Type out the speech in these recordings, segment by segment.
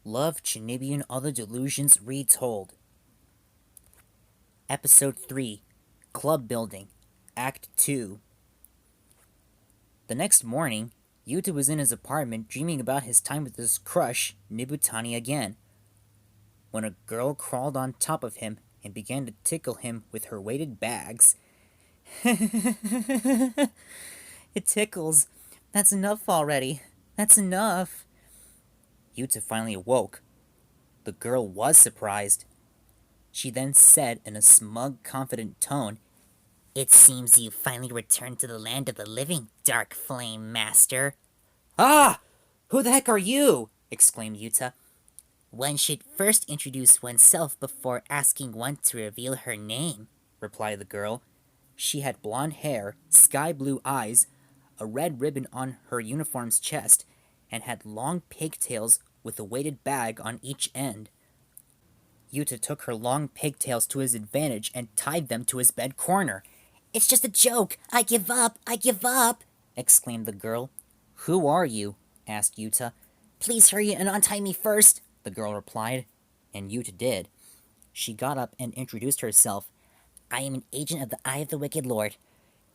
Love, Chunibyo, and Other Delusions Retold. Episode 3 Club Building, Act 2. The next morning, Yuuta was in his apartment dreaming about his time with his crush, Nibutani, again, when a girl crawled on top of him and began to tickle him with her weighted bags. It tickles. That's enough already. That's enough. Yuuta finally awoke. The girl was surprised. She then said in a smug, confident tone, "It seems you finally returned to the land of the living, Dark Flame Master." "Ah! Who the heck are you?" exclaimed Yuuta. "One should first introduce oneself before asking one to reveal her name," replied the girl. She had blonde hair, sky-blue eyes, a red ribbon on her uniform's chest, and had long pigtails with a weighted bag on each end. Yuuta took her long pigtails to his advantage and tied them to his bed corner. "It's just a joke! I give up! I give up!" exclaimed the girl. "Who are you?" asked Yuuta. "Please hurry and untie me first," the girl replied, and Yuuta did. She got up and introduced herself. "I am an agent of the Eye of the Wicked Lord,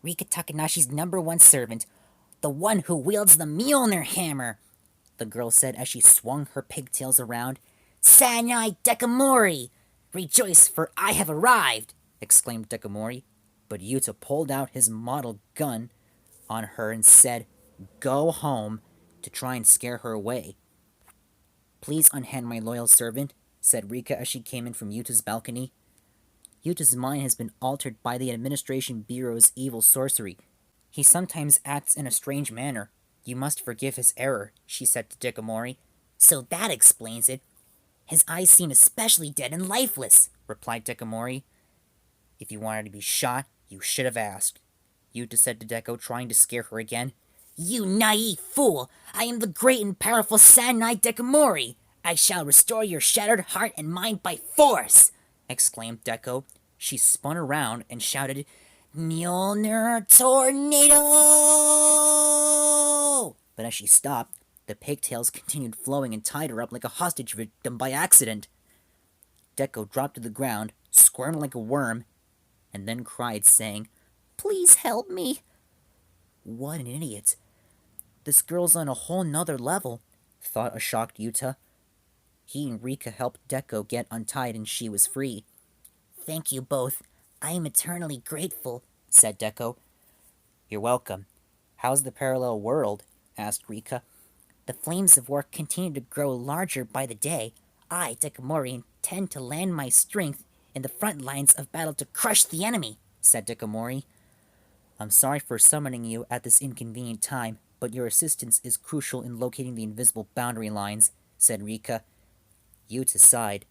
Rikka Takanashi's #1 servant, the one who wields the Mjolnir Hammer," the girl said as she swung her pigtails around. "Sanae Dekomori! Rejoice, for I have arrived!" exclaimed Dekomori, but Yuuta pulled out his model gun on her and said, "Go home," to try and scare her away. "Please unhand my loyal servant," said Rikka as she came in from Yuta's balcony. "Yuta's mind has been altered by the Administration Bureau's evil sorcery. He sometimes acts in a strange manner. You must forgive his error," she said to Dekomori. "So that explains it. His eyes seem especially dead and lifeless," replied Dekomori. "If you wanted to be shot, you should have asked," Yuuta said to Deko, trying to scare her again. "You naive fool! I am the great and powerful Sanae Dekomori! I shall restore your shattered heart and mind by force!" exclaimed Deko. She spun around and shouted, "Mjolnir Tornado!" But as she stopped, the pigtails continued flowing and tied her up like a hostage victim by accident. Deko dropped to the ground, squirmed like a worm, and then cried, saying, "Please help me." What an idiot. This girl's on a whole nother level, thought a shocked Yuuta. He and Rikka helped Deko get untied and she was free. "Thank you both. I am eternally grateful," said Deko. "You're welcome. How's the parallel world?" asked Rikka. "The flames of war continue to grow larger by the day. I, Dekomori, intend to land my strength in the front lines of battle to crush the enemy," said Dekomori. "I'm sorry for summoning you at this inconvenient time, but your assistance is crucial in locating the invisible boundary lines," said Rikka. Yuuta sighed.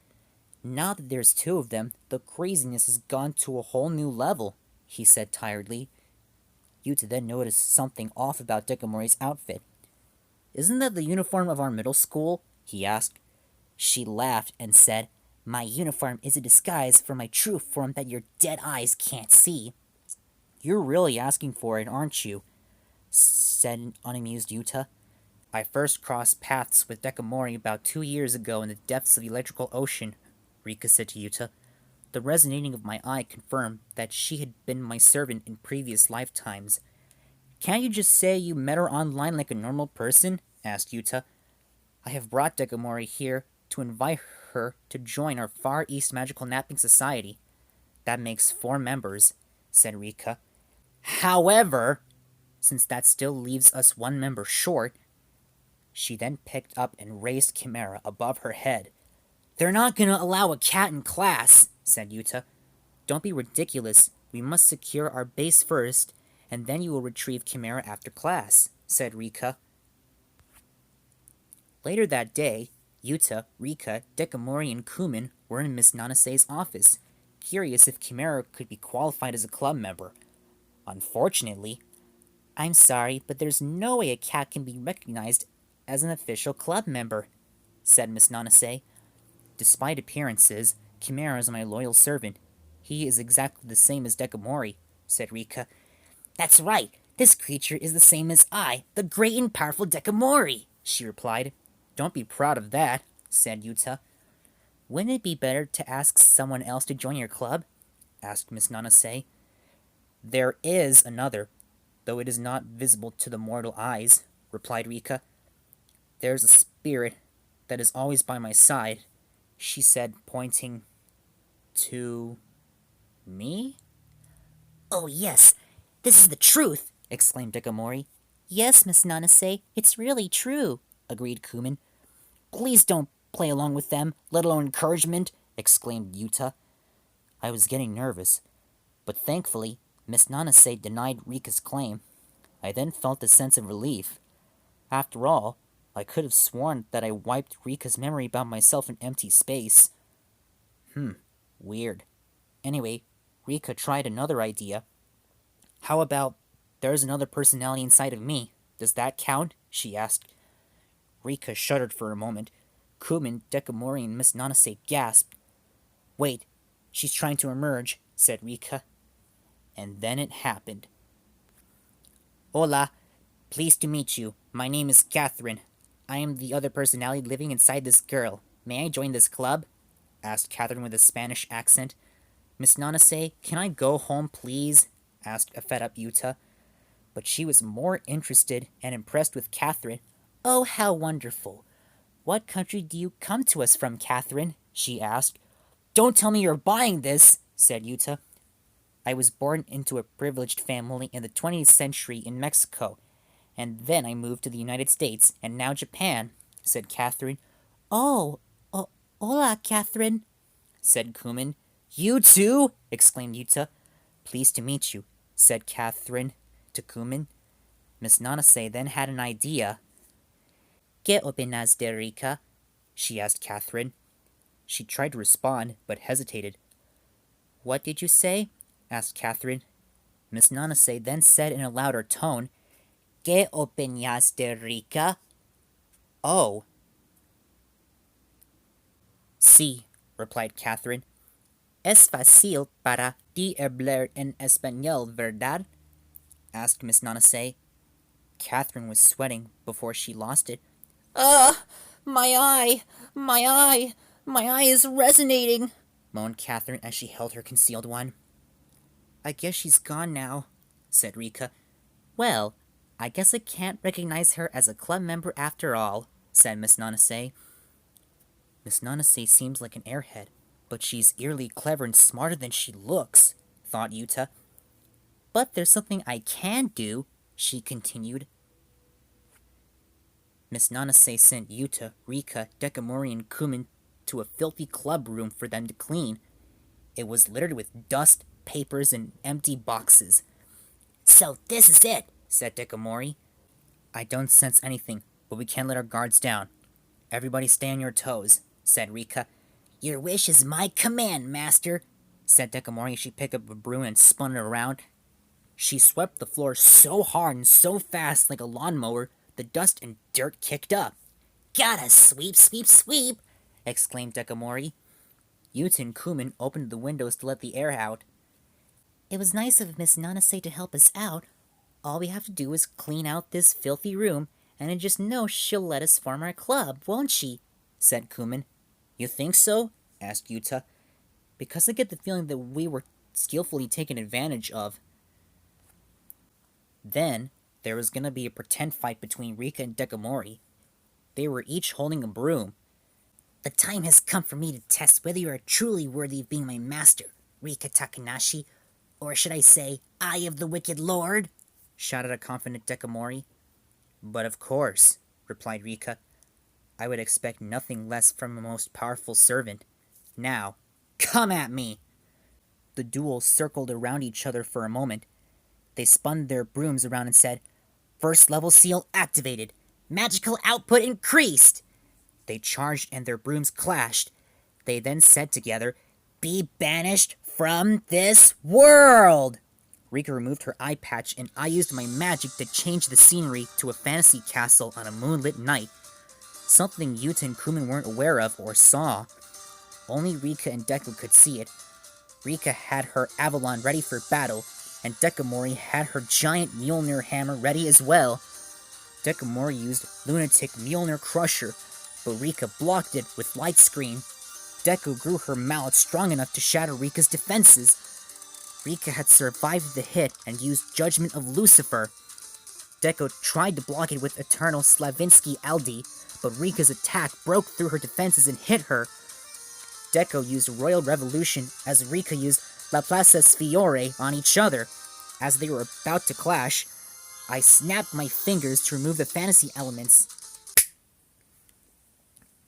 "Now that there's two of them, the craziness has gone to a whole new level," he said tiredly. Yuuta then noticed something off about Dekomori's outfit. "Isn't that the uniform of our middle school?" he asked. She laughed and said, "My uniform is a disguise for my true form that your dead eyes can't see." "You're really asking for it, aren't you?" said unamused Yuuta. "I first crossed paths with Dekomori about 2 years ago in the depths of the electrical ocean," Rikka said to Yuuta. "The resonating of my eye confirmed that she had been my servant in previous lifetimes." "Can't you just say you met her online like a normal person?" asked Yuuta. "I have brought Dekomori here to invite her to join our Far East Magical Napping Society. That makes 4 members," said Rikka. "However, since that still leaves us 1 member short," she then picked up and raised Chimera above her head. "They're not gonna allow a cat in class," said Yuuta. "Don't be ridiculous. We must secure our base first, and then you will retrieve Chimera after class," said Rikka. Later that day, Yuuta, Rikka, Dekomori, and Kumin were in Miss Nanase's office, curious if Chimera could be qualified as a club member. Unfortunately, "I'm sorry, but there's no way a cat can be recognized as an official club member," said Miss Nanase. "Despite appearances, Chimera is my loyal servant. He is exactly the same as Dekomori," said Rikka. "That's right. This creature is the same as I, the great and powerful Dekomori," she replied. "Don't be proud of that," said Yuuta. Wouldn't it be better to ask someone else to join your club? Asked Miss Nanase. There is another, though it is not visible to the mortal eyes, replied Rikka. There's a spirit that is always by my side, she said, pointing to me? Oh, yes, this is the truth, exclaimed Dekomori. Yes, Miss Nanase, it's really true, agreed Kumin. Please don't play along with them, let alone encouragement, exclaimed Yuuta. I was getting nervous, but thankfully, Miss Nanase denied Rikka's claim. I then felt a sense of relief. After all, I could have sworn that I wiped Rikka's memory about myself in empty space. Weird. Anyway, Rikka tried another idea. How about there's another personality inside of me? Does that count? She asked. Rikka shuddered for a moment. Kumin, Dekomori, and Miss Nanase gasped. Wait, she's trying to emerge, said Rikka. And then it happened. Hola, pleased to meet you. My name is Catherine. I am the other personality living inside this girl. May I join this club? Asked Catherine with a Spanish accent. Miss Nanase, can I go home, please? Asked a fed-up Yuuta. But she was more interested and impressed with Catherine. Oh, how wonderful. What country do you come to us from, Catherine? She asked. Don't tell me you're buying this, said Yuuta. I was born into a privileged family in the 20th century in Mexico, and then I moved to the United States, and now Japan, said Catherine. Oh, hola, Catherine, said Kumin. You too? Exclaimed Yuuta. Pleased to meet you, said Catherine to Kumin. Miss Nanase then had an idea. ¿Qué opinas de Rikka? She asked Catherine. She tried to respond, but hesitated. What did you say? Asked Catherine. Miss Nanase then said in a louder tone, ¿Qué opinas de Rikka? Oh. Sí, replied Catherine. Es fácil para ti hablar en español, ¿verdad? Asked Miss Nanase. Catherine was sweating before she lost it. My eye! My eye! My eye is resonating! Moaned Catherine as she held her concealed one. I guess she's gone now, said Rikka. Well, I guess I can't recognize her as a club member after all, said Miss Nanase. Miss Nanase seems like an airhead, but she's eerily clever and smarter than she looks, thought Yuuta. But there's something I can do, she continued. Miss Nanase sent Yuuta, Rikka, Dekomori, and Kumin to a filthy club room for them to clean. It was littered with dust, papers, and empty boxes. So this is it, said Dekomori. I don't sense anything, but we can't let our guards down. Everybody stay on your toes, said Rikka. Your wish is my command, master, said Dekomori as she picked up a broom and spun it around. She swept the floor so hard and so fast like a lawnmower, the dust and dirt kicked up. Gotta sweep, sweep, sweep, exclaimed Dekomori. Yuuta and Kumin opened the windows to let the air out. It was nice of Miss Nanase to help us out. All we have to do is clean out this filthy room, and I just know she'll let us form our club, won't she? Said Kumin. You think so? Asked Yuuta. Because I get the feeling that we were skillfully taken advantage of. Then, there was gonna be a pretend fight between Rikka and Dekomori. They were each holding a broom. The time has come for me to test whether you are truly worthy of being my master, Rikka Takanashi, or should I say, Eye of the Wicked Lord? Shouted a confident Dekomori. But of course, replied Rikka. I would expect nothing less from a most powerful servant. Now, come at me! The duel circled around each other for a moment. They spun their brooms around and said, First level seal activated. Magical output increased. They charged and their brooms clashed. They then said together, Be banished from this world! Rikka removed her eye patch and I used my magic to change the scenery to a fantasy castle on a moonlit night. Something Yuuta and Kumin weren't aware of or saw. Only Rikka and Deku could see it. Rikka had her Avalon ready for battle, and Dekomori had her giant Mjolnir Hammer ready as well. Dekomori used Lunatic Mjolnir Crusher, but Rikka blocked it with Light Screen. Deko grew her mallet strong enough to shatter Rikka's defenses. Rikka had survived the hit and used Judgment of Lucifer. Deko tried to block it with Eternal Slavinsky Aldi, but Rikka's attack broke through her defenses and hit her. Deko used Royal Revolution as Rikka used Laplace's Fiore on each other. As they were about to clash, I snapped my fingers to remove the fantasy elements.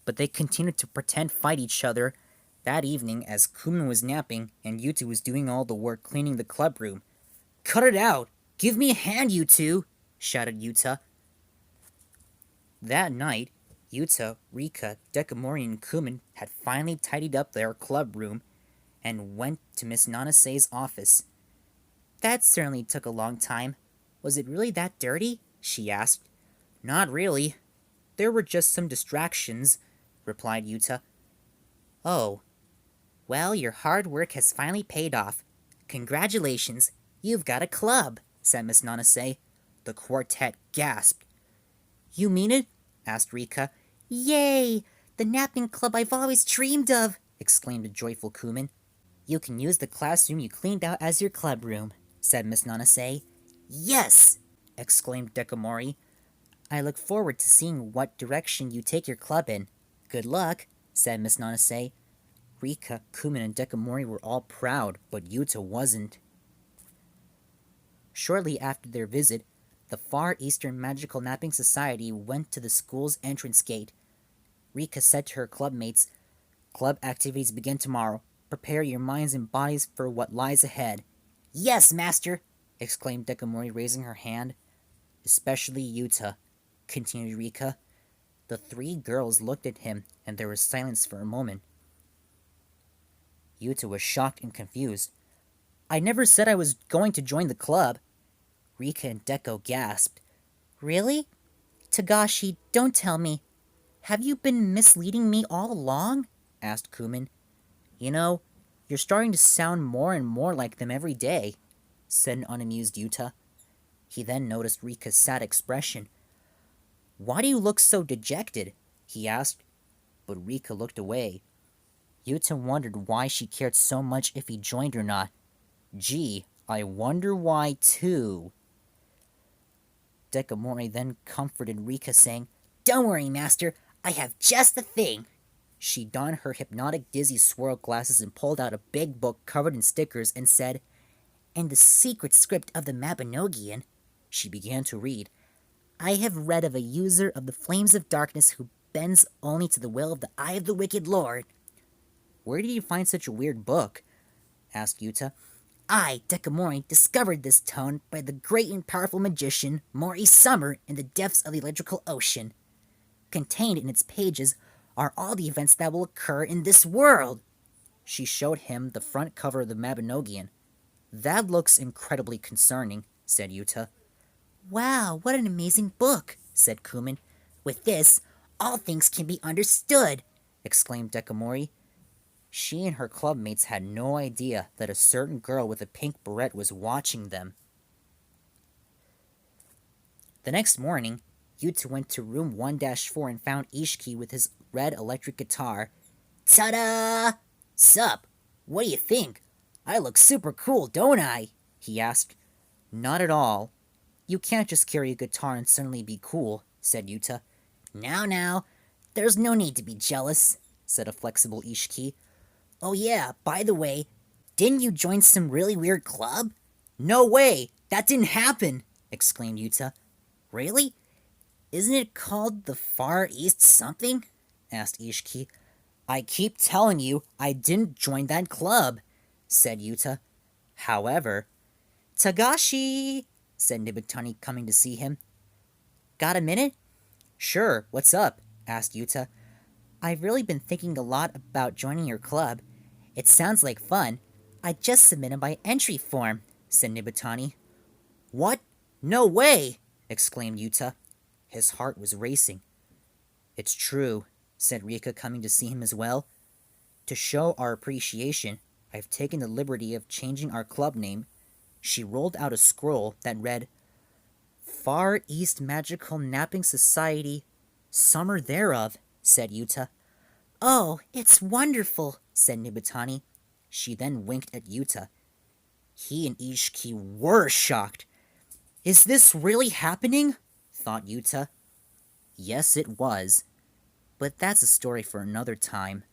But they continued to pretend fight each other that evening as Kumin was napping and Yuuta was doing all the work cleaning the club room. "Cut it out! Give me a hand, you two!" shouted Yuuta. That night, Yuuta, Rikka, Dekomori, and Kumin had finally tidied up their club room and went to Miss Nanase's office. "That certainly took a long time. Was it really that dirty?" she asked. "Not really. There were just some distractions," replied Yuuta. "Oh. Well, your hard work has finally paid off. Congratulations, you've got a club," said Miss Nanase. The quartet gasped. "You mean it?" asked Rikka. "Yay! The napping club I've always dreamed of!" exclaimed a joyful Kumin. "You can use the classroom you cleaned out as your club room," said Miss Nanase. "Yes!" exclaimed Dekomori. "I look forward to seeing what direction you take your club in. Good luck," said Miss Nanase. Rikka, Kumin, and Dekomori were all proud, but Yuuta wasn't. Shortly after their visit, the Far Eastern Magical Napping Society went to the school's entrance gate. Rikka said to her clubmates, "Club activities begin tomorrow. Prepare your minds and bodies for what lies ahead." "Yes, master!" exclaimed Dekomori, raising her hand. "Especially Yuuta," continued Rikka. The three girls looked at him, and there was silence for a moment. Yuuta was shocked and confused. "I never said I was going to join the club." Rikka and Deko gasped. "Really? Tagashi, don't tell me. Have you been misleading me all along?" asked Kumin. "You know, you're starting to sound more and more like them every day," said an unamused Yuuta. He then noticed Rikka's sad expression. "Why do you look so dejected?" he asked, but Rikka looked away. Yuuta wondered why she cared so much if he joined or not. Gee, I wonder why too. Dekomori then comforted Rikka, saying, "Don't worry, master, I have just the thing." She donned her hypnotic dizzy swirl glasses and pulled out a big book covered in stickers and said, "In the secret script of the Mabinogion," she began to read, "I have read of a user of the flames of darkness who bends only to the will of the eye of the wicked lord." "Where did you find such a weird book?" asked Yuuta. "I, Dekomori, discovered this tome by the great and powerful magician Mori Summer in the depths of the electrical ocean. Contained in its pages are all the events that will occur in this world." She showed him the front cover of the Mabinogion. "That looks incredibly concerning," said Yuuta. "Wow, what an amazing book," said Kumin. "With this, all things can be understood," exclaimed Dekomori. She and her clubmates had no idea that a certain girl with a pink beret was watching them. The next morning, Yuuta went to room 1-4 and found Ishiki with his red electric guitar. "Ta-da! Sup? What do you think? I look super cool, don't I?" he asked. "Not at all. You can't just carry a guitar and suddenly be cool," said Yuuta. Now, there's no need to be jealous," said a flexible Ishiki. "Oh yeah, by the way, didn't you join some really weird club?" "No way! That didn't happen!" exclaimed Yuuta. "Really? Isn't it called the Far East something?" asked Ishiki. "I keep telling you I didn't join that club," said Yuuta. "However..." "Tagashi!" said Nibutani, coming to see him. "Got a minute?" "Sure, what's up?" asked Yuuta. "I've really been thinking a lot about joining your club. It sounds like fun. I just submitted my entry form," said Nibutani. "What? No way!" exclaimed Yuuta. His heart was racing. "It's true," said Rikka, coming to see him as well. "To show our appreciation, I've taken the liberty of changing our club name." She rolled out a scroll that read, "Far East Magical Napping Society, Summer Thereof." said Yuuta. Oh, it's wonderful, said Nibutani. She then winked at Yuuta. He and Ishiki were shocked. Is this really happening? Thought Yuuta. Yes, it was. But that's a story for another time.